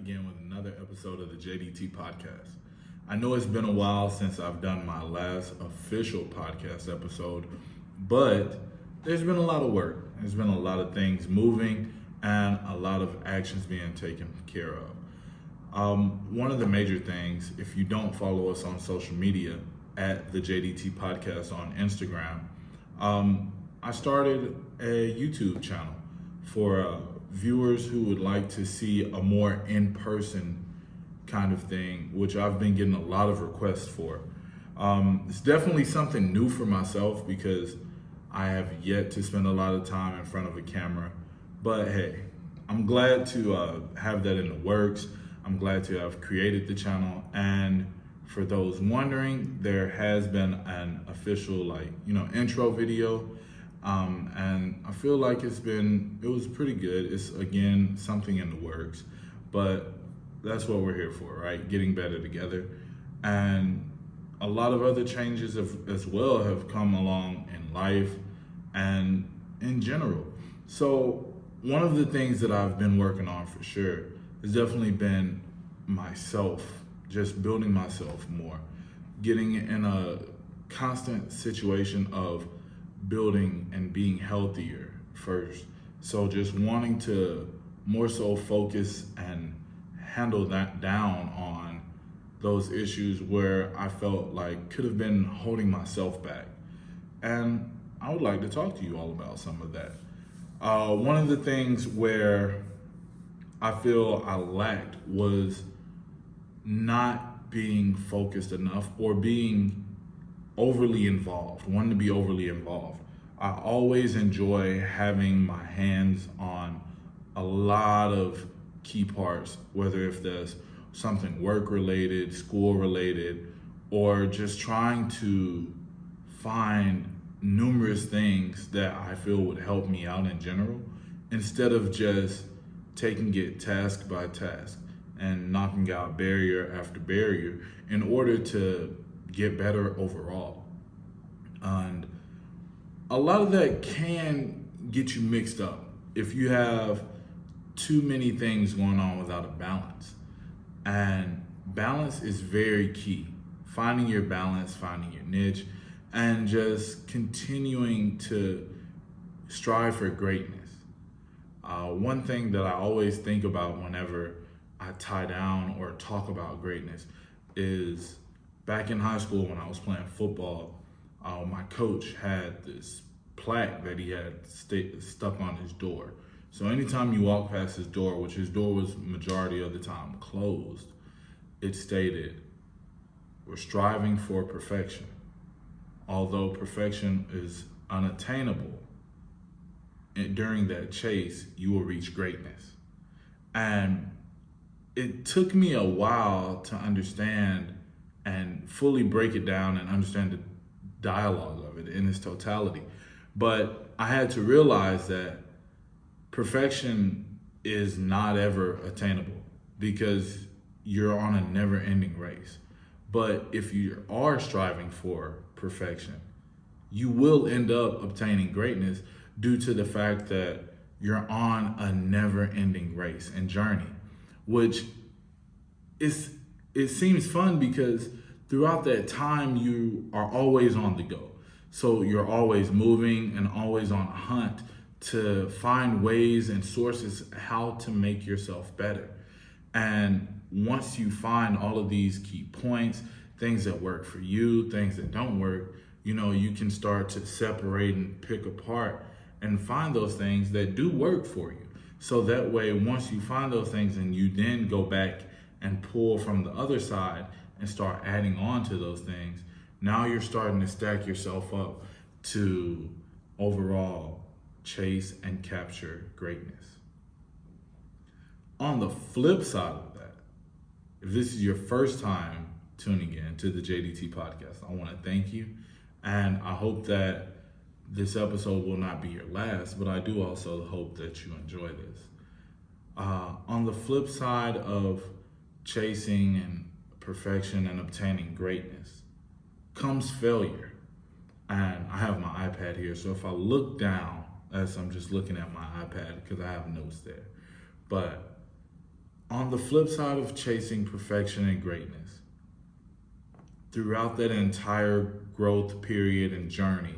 again with another episode of the JDT podcast. I know it's been a while since I've done my last official podcast episode, but there's been a lot of work. There's been a lot of things moving and a lot of actions being taken care of. One of the major things, if you don't follow us on social media at the JDT podcast on Instagram, I started a YouTube channel for viewers who would like to see a more in-person kind of thing, which I've been getting a lot of requests for. It's definitely something new for myself because I have yet to spend a lot of time in front of a camera. But hey, I'm glad to have that in the works. I'm glad to have created the channel. And for those wondering, there has been an official intro video. And I feel like it was pretty good. It's again, something in the works, but that's what we're here for, right? Getting better together. And a lot of other changes as well have come along in life and in general. So one of the things that I've been working on for sure has definitely been myself, just building myself more, getting in a constant situation of building and being healthier first. So just wanting to more so focus and handle that down on those issues where I felt like could have been holding myself back. And I would like to talk to you all about some of that. One of the things where I feel I lacked was not being focused enough or being wanting to be overly involved. I always enjoy having my hands on a lot of key parts, whether if there's something work related, school related, or just trying to find numerous things that I feel would help me out in general, instead of just taking it task by task and knocking out barrier after barrier in order to get better overall. And a lot of that can get you mixed up if you have too many things going on without a balance. And balance is very key. Finding your balance, finding your niche, and just continuing to strive for greatness. One thing that I always think about whenever I tie down or talk about greatness is back in high school when I was playing football, my coach had this plaque that he had stuck on his door. So anytime you walk past his door, which his door was majority of the time closed, it stated, "We're striving for perfection. Although perfection is unattainable, and during that chase, you will reach greatness." And it took me a while to understand and fully break it down and understand the dialogue of it in its totality. But I had to realize that perfection is not ever attainable because you're on a never-ending race. But if you are striving for perfection, you will end up obtaining greatness due to the fact that you're on a never-ending race and journey, which it seems fun because throughout that time you are always on the go. So you're always moving and always on a hunt to find ways and sources how to make yourself better. And once you find all of these key points, things that work for you, things that don't work, you can start to separate and pick apart and find those things that do work for you. So that way, once you find those things and you then go back and pull from the other side and start adding on to those things, now you're starting to stack yourself up to overall chase and capture greatness. On the flip side of that, if this is your first time tuning in to the JDT podcast, I want to thank you. And I hope that this episode will not be your last, but I do also hope that you enjoy this. On the flip side of chasing and perfection and obtaining greatness comes failure. And I have my iPad here, so if I look down as I'm just looking at my iPad, because I have notes there, but On the flip side of chasing perfection and greatness, throughout that entire growth period and journey,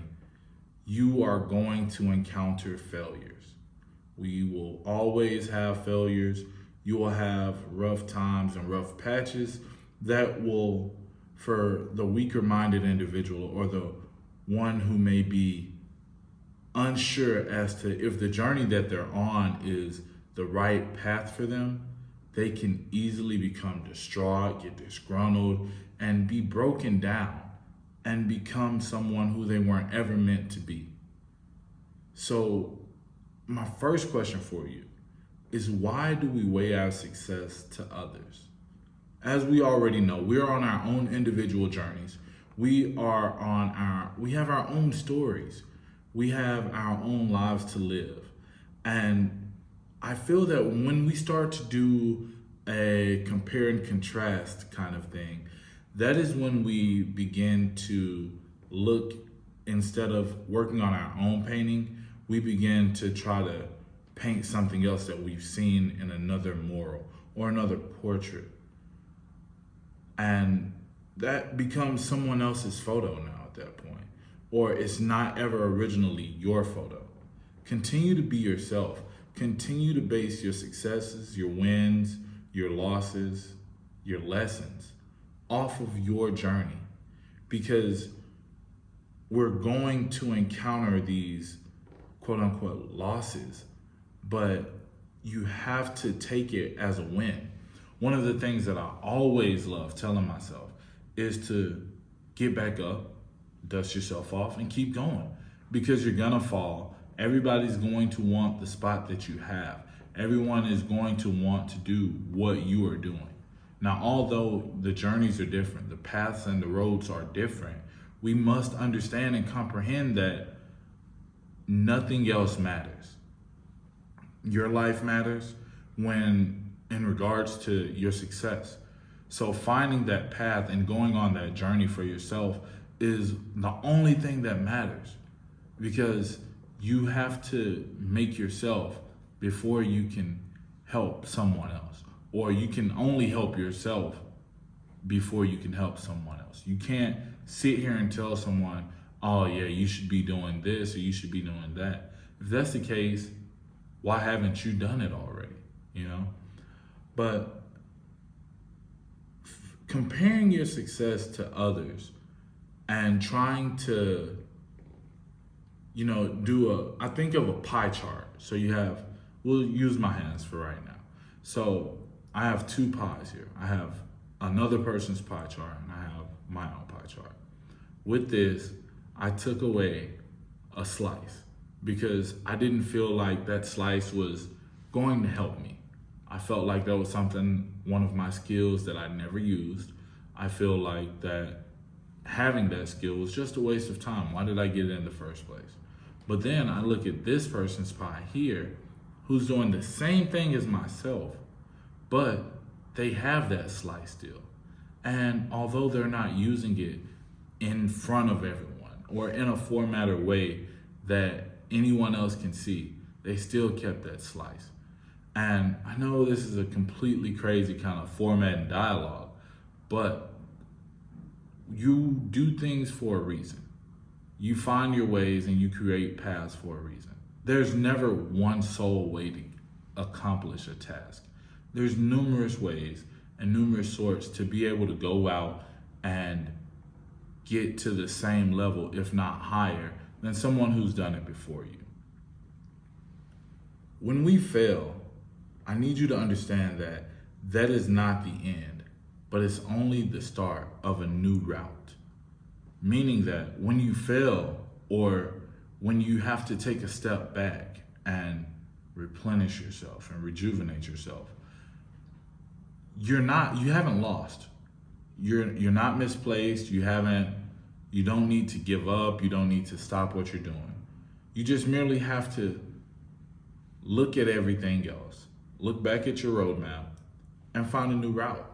you are going to encounter failures. We will always have failures. You will have rough times and rough patches that will, for the weaker minded individual or the one who may be unsure as to if the journey that they're on is the right path for them, they can easily become distraught, get disgruntled, and be broken down and become someone who they weren't ever meant to be. So, my first question for you is, why do we weigh our success to others? As we already know, we're on our own individual journeys. We have our own stories. We have our own lives to live. And I feel that when we start to do a compare and contrast kind of thing, that is when we begin to look, instead of working on our own painting, we begin to try to paint something else that we've seen in another mural or another portrait. And that becomes someone else's photo now at that point, or it's not ever originally your photo. Continue to be yourself. Continue to base your successes, your wins, your losses, your lessons off of your journey, because we're going to encounter these quote unquote losses, but you have to take it as a win. One of the things that I always love telling myself is to get back up, dust yourself off, and keep going, because you're gonna fall. Everybody's going to want the spot that you have. Everyone is going to want to do what you are doing. Now, although the journeys are different, the paths and the roads are different, we must understand and comprehend that nothing else matters. Your life matters when in regards to your success. So finding that path and going on that journey for yourself is the only thing that matters, because you have to make yourself before you can help someone else, or you can only help yourself before you can help someone else. You can't sit here and tell someone, oh yeah, you should be doing this or you should be doing that. If that's the case, why haven't you done it already? You know? But comparing your success to others and trying to, I think of a pie chart. So we'll use my hands for right now. So I have two pies here. I have another person's pie chart and I have my own pie chart. With this, I took away a slice because I didn't feel like that slice was going to help me. I felt like that was one of my skills that I never used. I feel like that having that skill was just a waste of time. Why did I get it in the first place? But then I look at this person's pie here, who's doing the same thing as myself, but they have that slice still. And although they're not using it in front of everyone or in a formatted way that anyone else can see, they still kept that slice. And I know this is a completely crazy kind of format and dialogue, but you do things for a reason. You find your ways and you create paths for a reason. There's never one sole way to accomplish a task. There's numerous ways and numerous sorts to be able to go out and get to the same level, if not higher, than someone who's done it before you. When we fail, I need you to understand that that is not the end, but it's only the start of a new route. Meaning that when you fail, or when you have to take a step back and replenish yourself and rejuvenate yourself, you haven't lost. You're not misplaced. You don't need to give up. You don't need to stop what you're doing. You just merely have to look at everything else. Look back at your roadmap and find a new route.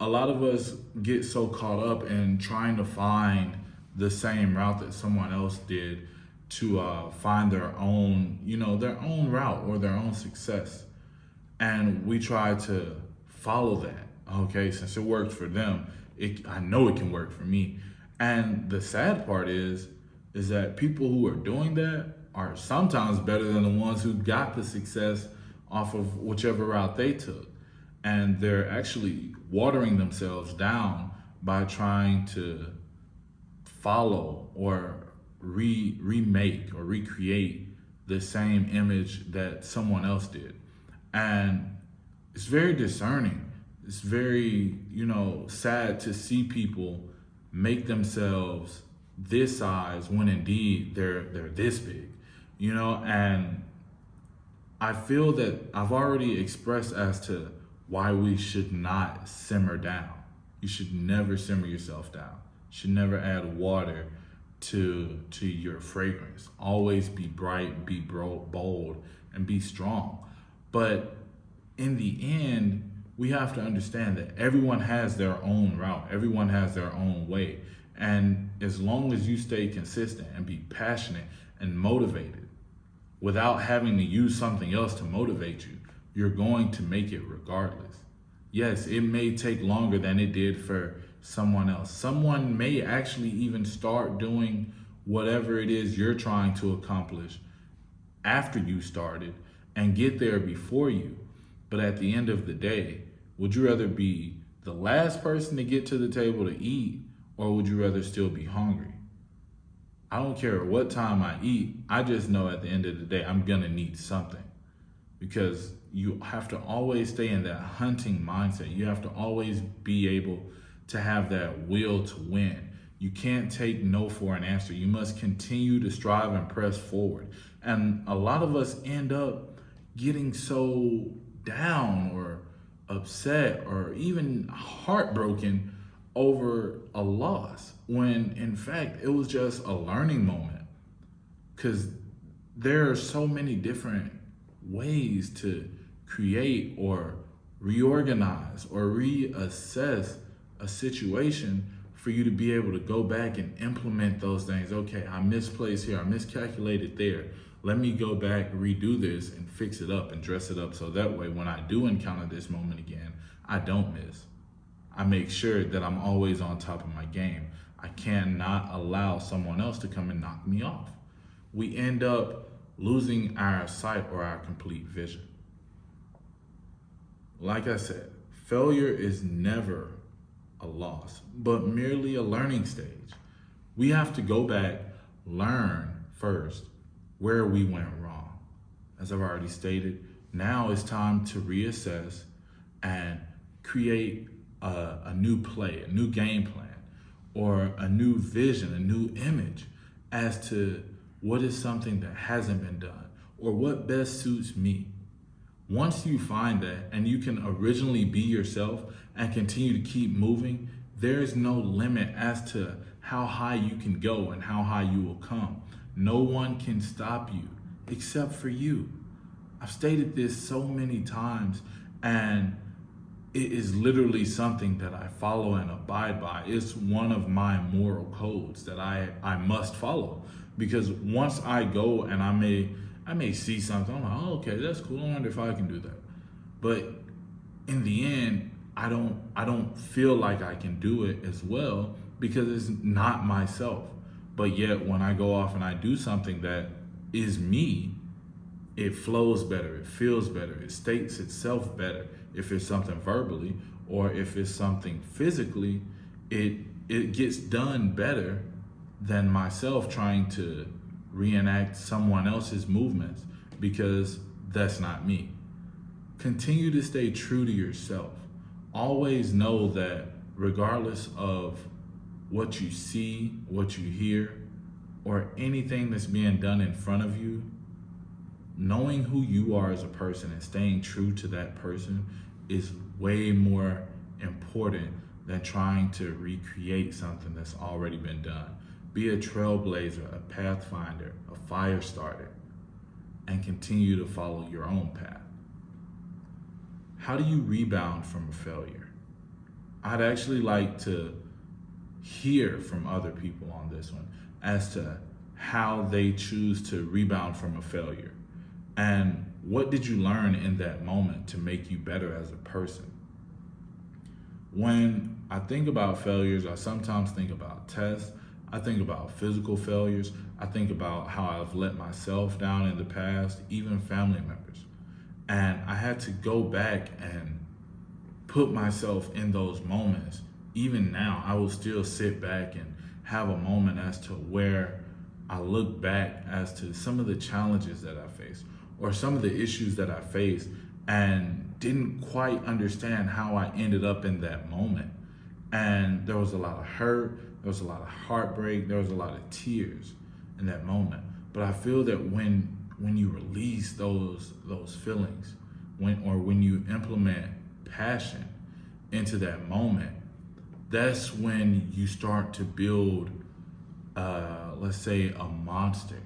A lot of us get so caught up in trying to find the same route that someone else did to find their own route or their own success. And we try to follow that. Okay, since it worked for them, I know it can work for me. And the sad part is that people who are doing that are sometimes better than the ones who got the success off of whichever route they took. And they're actually watering themselves down by trying to follow or remake or recreate the same image that someone else did. And it's very discerning. It's very, sad to see people make themselves this size when indeed they're this big, and I feel that I've already expressed as to why we should not simmer down. You should never simmer yourself down. You should never add water to your fragrance. Always be bright, be bold, and be strong. But in the end, we have to understand that everyone has their own route. Everyone has their own way. And as long as you stay consistent and be passionate and motivated without having to use something else to motivate you, you're going to make it regardless. Yes, it may take longer than it did for someone else. Someone may actually even start doing whatever it is you're trying to accomplish after you started and get there before you. But at the end of the day, would you rather be the last person to get to the table to eat, or would you rather still be hungry? I don't care what time I eat. I just know at the end of the day, I'm gonna need something, because you have to always stay in that hunting mindset. You have to always be able to have that will to win. You can't take no for an answer. You must continue to strive and press forward. And a lot of us end up getting so down or upset or even heartbroken over a loss, when in fact it was just a learning moment. Because there are so many different ways to create or reorganize or reassess a situation for you to be able to go back and implement those things. Okay, I misplaced here, I miscalculated there. Let me go back, redo this, and fix it up and dress it up so that way when I do encounter this moment again, I don't miss. I make sure that I'm always on top of my game. I cannot allow someone else to come and knock me off. We end up losing our sight or our complete vision. Like I said, failure is never a loss, but merely a learning stage. We have to go back, learn first where we went wrong. As I've already stated, now it's time to reassess and create a new play, a new game plan, or a new vision, a new image as to what is something that hasn't been done or what best suits me. Once you find that and you can originally be yourself and continue to keep moving, there is no limit as to how high you can go and how high you will come. No one can stop you except for you. I've stated this so many times, and it is literally something that I follow and abide by. It's one of my moral codes that I must follow, because once I go and I may see something, I'm like, oh, okay, that's cool. I wonder if I can do that. But in the end, I don't feel like I can do it as well because it's not myself. But yet when I go off and I do something that is me, it flows better, it feels better, it states itself better. If it's something verbally or if it's something physically, it gets done better than myself trying to reenact someone else's movements, because that's not me. Continue to stay true to yourself. Always know that regardless of what you see, what you hear, or anything that's being done in front of you, knowing who you are as a person and staying true to that person is way more important than trying to recreate something that's already been done. Be a trailblazer, a pathfinder, a fire starter, and continue to follow your own path. How do you rebound from a failure? I'd actually like to hear from other people on this one as to how they choose to rebound from a failure. And What did you learn in that moment to make you better as a person? When I think about failures, I sometimes think about tests. I think about physical failures. I think about how I've let myself down in the past, even family members. And I had to go back and put myself in those moments. Even now, I will still sit back and have a moment as to where I look back as to some of the challenges that I faced or some of the issues that I faced and didn't quite understand how I ended up in that moment. And there was a lot of hurt, there was a lot of heartbreak, there was a lot of tears in that moment. But I feel that when you release those feelings, when you implement passion into that moment, that's when you start to build, let's say, a monster.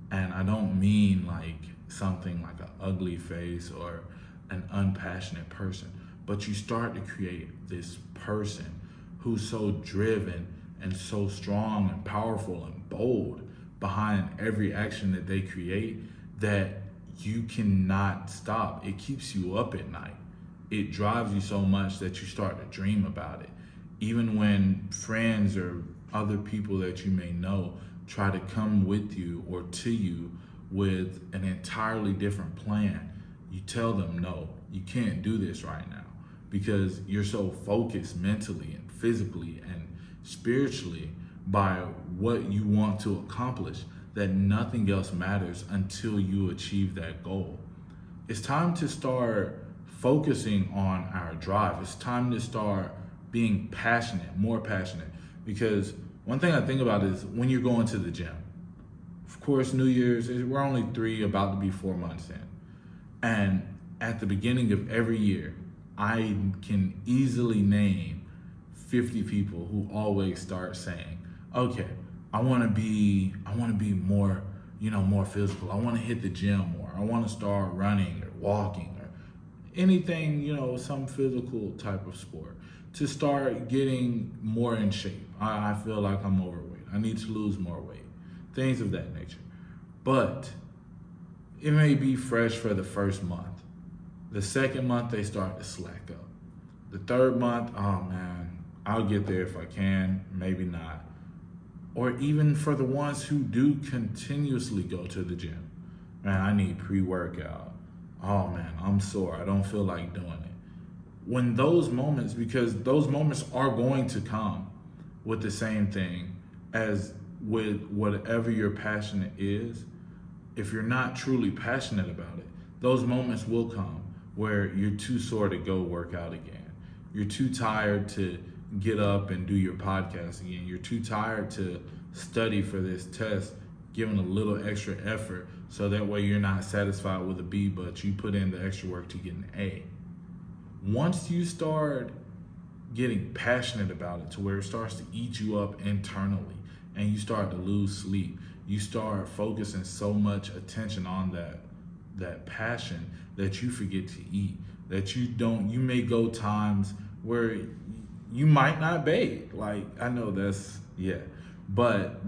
And I don't mean like something like an ugly face or an unpassionate person, but you start to create this person who's so driven and so strong and powerful and bold behind every action that they create that you cannot stop. It keeps you up at night. It drives you so much that you start to dream about it. Even when friends or other people that you may know try to come with you or to you with an entirely different plan, you tell them, no, you can't do this right now because you're so focused mentally and physically and spiritually by what you want to accomplish that nothing else matters until you achieve that goal. It's time to start focusing on our drive. It's time to start being passionate, more passionate. Because one thing I think about is when you're going to the gym. Of course, New Year's, we're only about to be 4 months in. And at the beginning of every year, I can easily name 50 people who always start saying, okay, I want to be more, more physical. I want to hit the gym more. I want to start running or walking or anything, some physical type of sport to start getting more in shape. I feel like I'm overweight. I need to lose more weight, things of that nature. But it may be fresh for the first month. The second month, they start to slack up. The third month, oh man, I'll get there if I can, maybe not. Or even for the ones who do continuously go to the gym. Man, I need pre-workout. Oh man, I'm sore. I don't feel like doing it. When those moments, because those moments are going to come with the same thing as with whatever your passion is, if you're not truly passionate about it, those moments will come where you're too sore to go work out again. You're too tired to get up and do your podcast again. You're too tired to study for this test, giving a little extra effort so that way you're not satisfied with a B, but you put in the extra work to get an A. Once you start getting passionate about it to where it starts to eat you up internally and you start to lose sleep, you start focusing so much attention on that passion that you forget to eat, that you may go times where you might not bathe. Like, I know but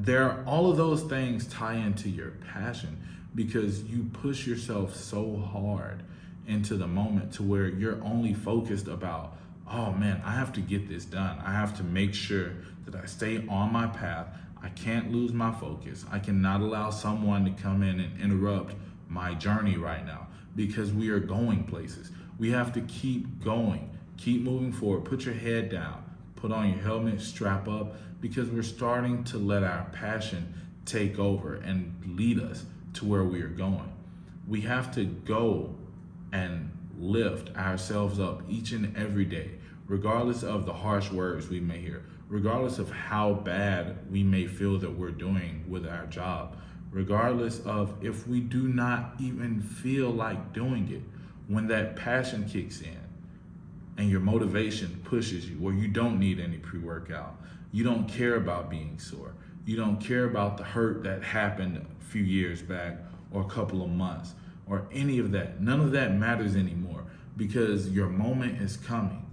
all of those things tie into your passion because you push yourself so hard into the moment to where you're only focused about, oh man, I have to get this done. I have to make sure that I stay on my path. I can't lose my focus. I cannot allow someone to come in and interrupt my journey right now because we are going places. We have to keep going, keep moving forward. Put your head down, put on your helmet, strap up, because we're starting to let our passion take over and lead us to where we are going. We have to go and lift ourselves up each and every day, regardless of the harsh words we may hear, regardless of how bad we may feel that we're doing with our job, regardless of if we do not even feel like doing it. When that passion kicks in and your motivation pushes you, where you don't need any pre-workout, you don't care about being sore, you don't care about the hurt that happened a few years back or a couple of months, or any of that. None of that matters anymore because your moment is coming.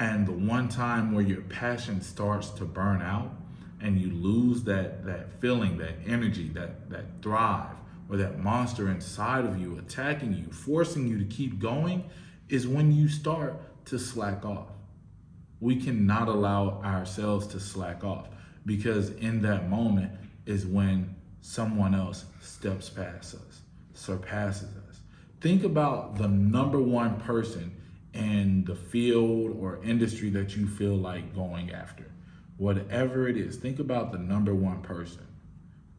And the one time where your passion starts to burn out and you lose that feeling, that energy, that thrive or that monster inside of you attacking you, forcing you to keep going, is when you start to slack off. We cannot allow ourselves to slack off, because in that moment is when someone else steps past us, surpasses us. Think about the number one person in the field or industry that you feel like going after. Whatever it is, think about the number one person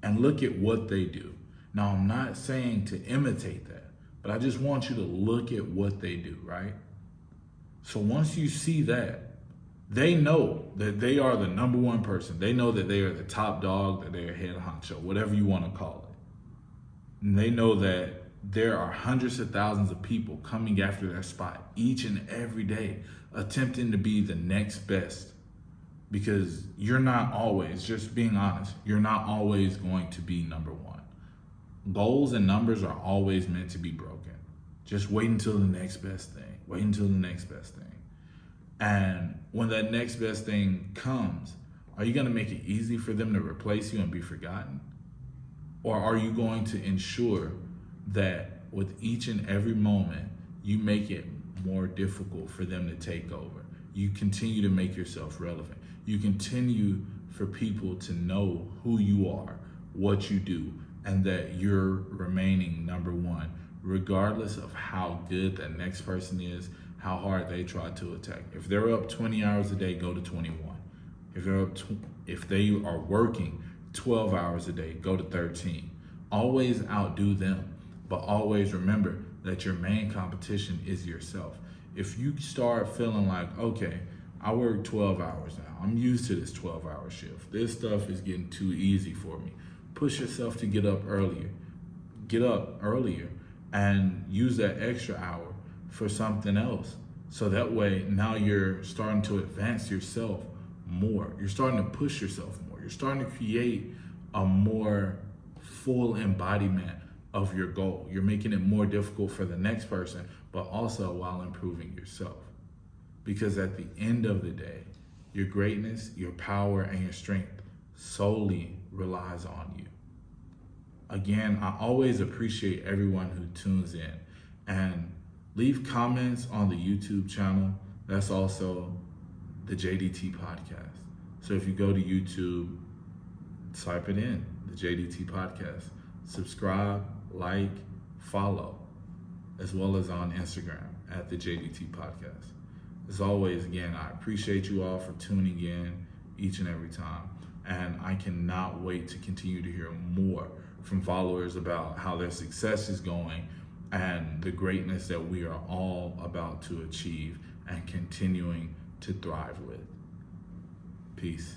and look at what they do. Now, I'm not saying to imitate that, but I just want you to look at what they do, right? So once you see that, they know that they are the number one person. They know that they are the top dog, that they are head honcho, whatever you want to call it. And they know that there are hundreds of thousands of people coming after their spot each and every day, attempting to be the next best. Because you're not always, just being honest, you're not always going to be number one. Goals and numbers are always meant to be broken. Just wait until the next best thing. Wait until the next best thing. And when that next best thing comes, are you going to make it easy for them to replace you and be forgotten? Or are you going to ensure that with each and every moment, you make it more difficult for them to take over? You continue to make yourself relevant. You continue for people to know who you are, what you do, and that you're remaining number one, regardless of how good that next person is, how hard they try to attack. If they're up 20 hours a day, go to 21. If they are working 12 hours a day, go to 13. Always outdo them, but always remember that your main competition is yourself. If you start feeling like, okay, I work 12 hours now, I'm used to this 12-hour shift, this stuff is getting too easy for me, push yourself to get up earlier. Get up earlier and use that extra hour for something else. So that way, now you're starting to advance yourself more. You're starting to push yourself more. You're starting to create a more full embodiment of your goal. You're making it more difficult for the next person, but also while improving yourself. Because at the end of the day, your greatness, your power, and your strength solely relies on you. Again, I always appreciate everyone who tunes in, and leave comments on the YouTube channel. That's also the JDT Podcast. So if you go to YouTube, type it in, the JDT Podcast. Subscribe, like, follow, as well as on Instagram at the JDT Podcast. As always, again, I appreciate you all for tuning in each and every time. And I cannot wait to continue to hear more from followers about how their success is going and the greatness that we are all about to achieve and continuing to thrive with. Peace.